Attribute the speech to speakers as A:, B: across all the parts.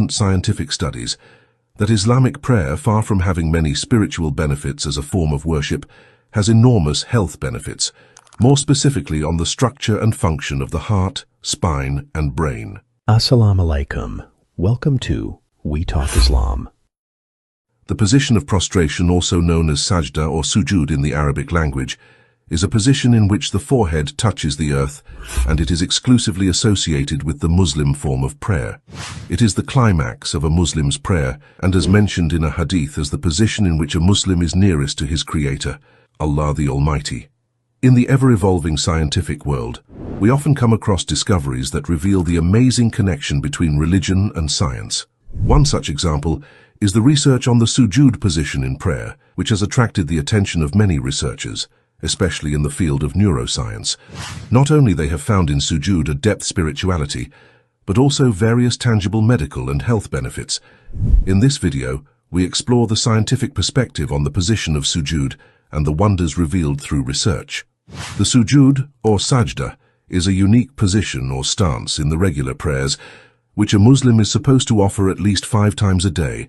A: important scientific studies that Islamic prayer, far from having many spiritual benefits as a form of worship, has enormous health benefits, more specifically on the structure and function of the heart, spine, and brain.
B: Assalamu alaikum. Welcome to We Talk Islam.
A: The position of prostration, also known as sajda or sujud in the Arabic language, is a position in which the forehead touches the earth, and it is exclusively associated with the Muslim form of prayer. It is the climax of a Muslim's prayer, and as mentioned in a hadith as the position in which a Muslim is nearest to his Creator, Allah the Almighty. In the ever-evolving scientific world, we often come across discoveries that reveal the amazing connection between religion and science. One such example is the research on the sujud position in prayer, which has attracted the attention of many researchers, especially in the field of neuroscience. Not only they have found in sujud a depth spirituality, but also various tangible medical and health benefits. In this video, we explore the scientific perspective on the position of sujud and the wonders revealed through research. The sujud, or sajda, is a unique position or stance in the regular prayers, which a Muslim is supposed to offer at least 5 times a day.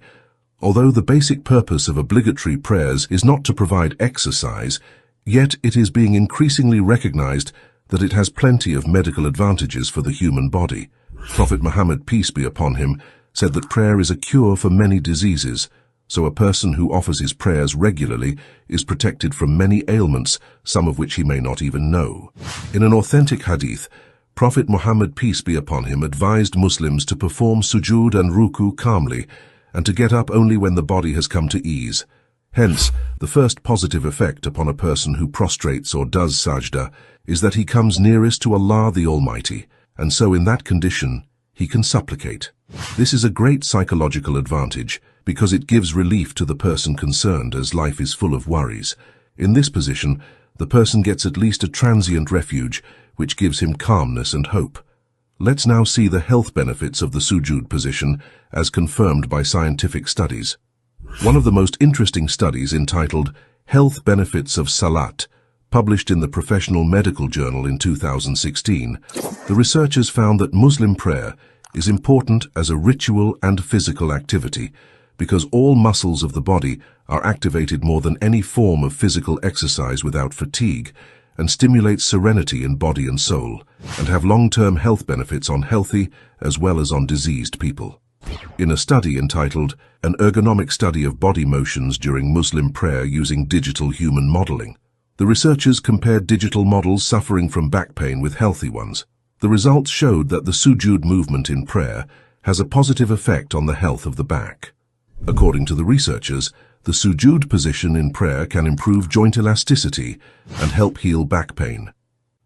A: Although the basic purpose of obligatory prayers is not to provide exercise, yet it is being increasingly recognized that it has plenty of medical advantages for the human body. Prophet Muhammad, peace be upon him, said that prayer is a cure for many diseases, so a person who offers his prayers regularly is protected from many ailments, some of which he may not even know. In an authentic hadith, Prophet Muhammad, peace be upon him, advised Muslims to perform sujud and ruku calmly, and to get up only when the body has come to ease. Hence, the first positive effect upon a person who prostrates or does sajda is that he comes nearest to Allah the Almighty, and so in that condition, he can supplicate. This is a great psychological advantage because it gives relief to the person concerned as life is full of worries. In this position, the person gets at least a transient refuge, which gives him calmness and hope. Let's now see the health benefits of the sujud position as confirmed by scientific studies. One of the most interesting studies, entitled Health Benefits of Salat, published in the Professional Medical Journal in 2016, the researchers found that Muslim prayer is important as a ritual and physical activity because all muscles of the body are activated more than any form of physical exercise without fatigue, and stimulates serenity in body and soul, and have long-term health benefits on healthy as well as on diseased people. In a study entitled An Ergonomic Study of Body Motions During Muslim Prayer Using Digital Human Modeling, the researchers compared digital models suffering from back pain with healthy ones. The results showed that the sujud movement in prayer has a positive effect on the health of the back. According to the researchers, the sujud position in prayer can improve joint elasticity and help heal back pain.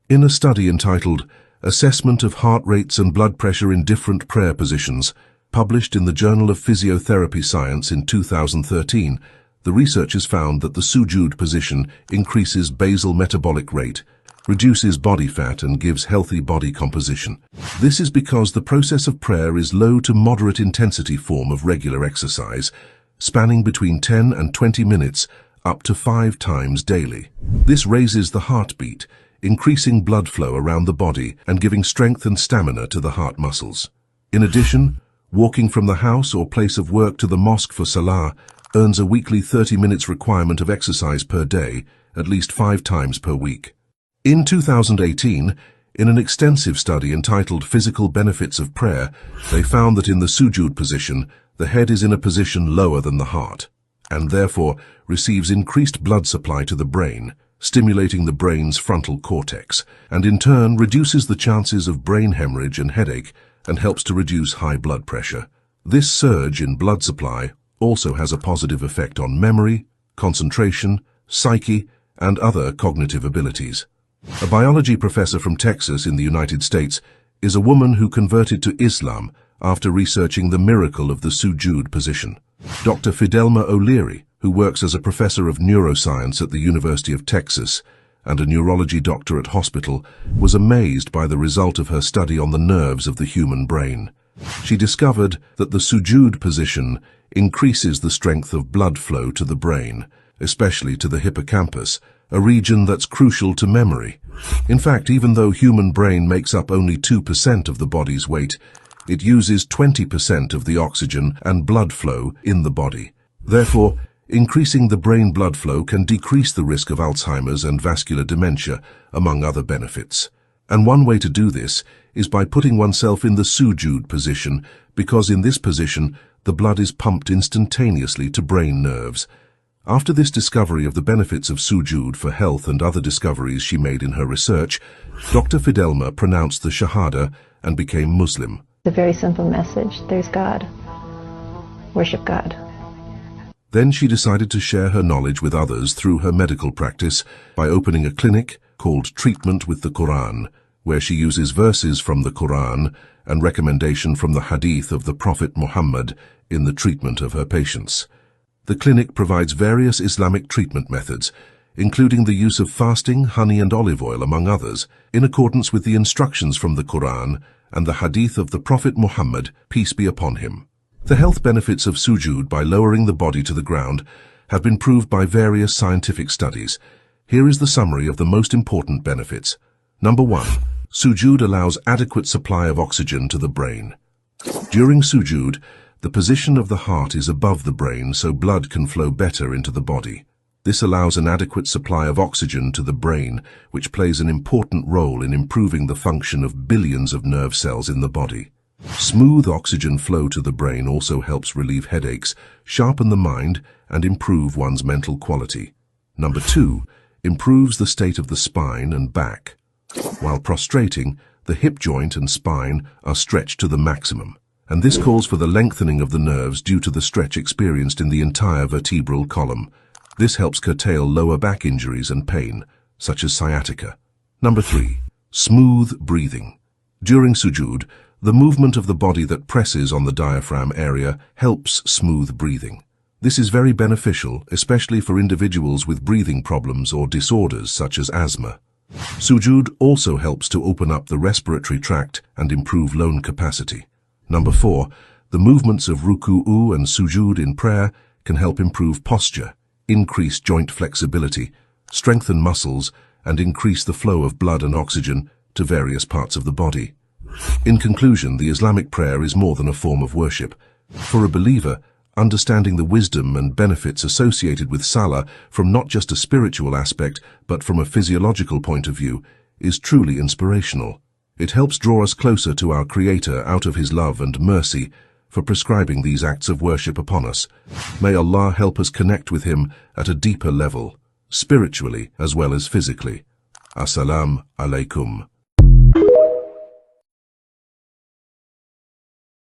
A: In a study entitled Assessment of Heart Rates and Blood Pressure in Different Prayer Positions, published in the Journal of Physiotherapy Science in 2013, the researchers found that the sujud position increases basal metabolic rate, reduces body fat, and gives healthy body composition. This is because the process of prayer is low to moderate intensity form of regular exercise, spanning between 10 and 20 minutes up to 5 times daily. This raises the heartbeat, increasing blood flow around the body and giving strength and stamina to the heart muscles. In addition, walking from the house or place of work to the mosque for salah earns a weekly 30 minutes requirement of exercise per day, at least 5 times per week. In 2018, in an extensive study entitled Physical Benefits of Prayer, they found that in the sujud position, the head is in a position lower than the heart, and therefore receives increased blood supply to the brain, stimulating the brain's frontal cortex, and in turn reduces the chances of brain hemorrhage and headache, and helps to reduce high blood pressure. This surge in blood supply also has a positive effect on memory, concentration, psyche, and other cognitive abilities. A biology professor from Texas in the United States is a woman who converted to Islam after researching the miracle of the sujud position. Dr. Fidelma O'Leary, who works as a professor of neuroscience at the University of Texas and a neurology doctor at hospital, was amazed by the result of her study on the nerves of the human brain. She discovered that the sujud position increases the strength of blood flow to the brain, especially to the hippocampus, a region that's crucial to memory. In fact, even though human brain makes up only 2% of the body's weight, It uses 20% of the oxygen and blood flow in the body. Therefore, increasing the brain blood flow can decrease the risk of Alzheimer's and vascular dementia, among other benefits. And one way to do this is by putting oneself in the sujood position, because in this position, the blood is pumped instantaneously to brain nerves. After this discovery of the benefits of sujood for health and other discoveries she made in her research, Dr. Fidelma pronounced the Shahada and became Muslim.
C: It's a very simple message. There's God. Worship God.
A: Then she decided to share her knowledge with others through her medical practice by opening a clinic called Treatment with the Quran, where she uses verses from the Quran and recommendation from the Hadith of the Prophet Muhammad in the treatment of her patients. The clinic provides various Islamic treatment methods, including the use of fasting, honey and olive oil, among others, in accordance with the instructions from the Quran and the Hadith of the Prophet Muhammad, peace be upon him. The health benefits of sujood by lowering the body to the ground have been proved by various scientific studies. Here is the summary of the most important benefits. Number 1. Sujood allows adequate supply of oxygen to the brain. During sujood, the position of the heart is above the brain so blood can flow better into the body. This allows an adequate supply of oxygen to the brain, which plays an important role in improving the function of billions of nerve cells in the body. Smooth oxygen flow to the brain also helps relieve headaches, sharpen the mind, and improve one's mental quality. Number 2. Improves the state of the spine and back. While prostrating, the hip joint and spine are stretched to the maximum, and this calls for the lengthening of the nerves due to the stretch experienced in the entire vertebral column. This helps curtail lower back injuries and pain, such as sciatica. Number 3. Smooth breathing. During sujood, the movement of the body that presses on the diaphragm area helps smooth breathing. This is very beneficial, especially for individuals with breathing problems or disorders such as asthma. Sujood also helps to open up the respiratory tract and improve lung capacity. Number 4. The movements of ruku'u and sujood in prayer can help improve posture, increase joint flexibility, strengthen muscles, and increase the flow of blood and oxygen to various parts of the body. In conclusion, the Islamic prayer is more than a form of worship. For a believer, understanding the wisdom and benefits associated with Salah from not just a spiritual aspect, but from a physiological point of view, is truly inspirational. It helps draw us closer to our Creator out of His love and mercy for prescribing these acts of worship upon us. May Allah help us connect with Him at a deeper level, spiritually as well as physically. Assalamu alaikum.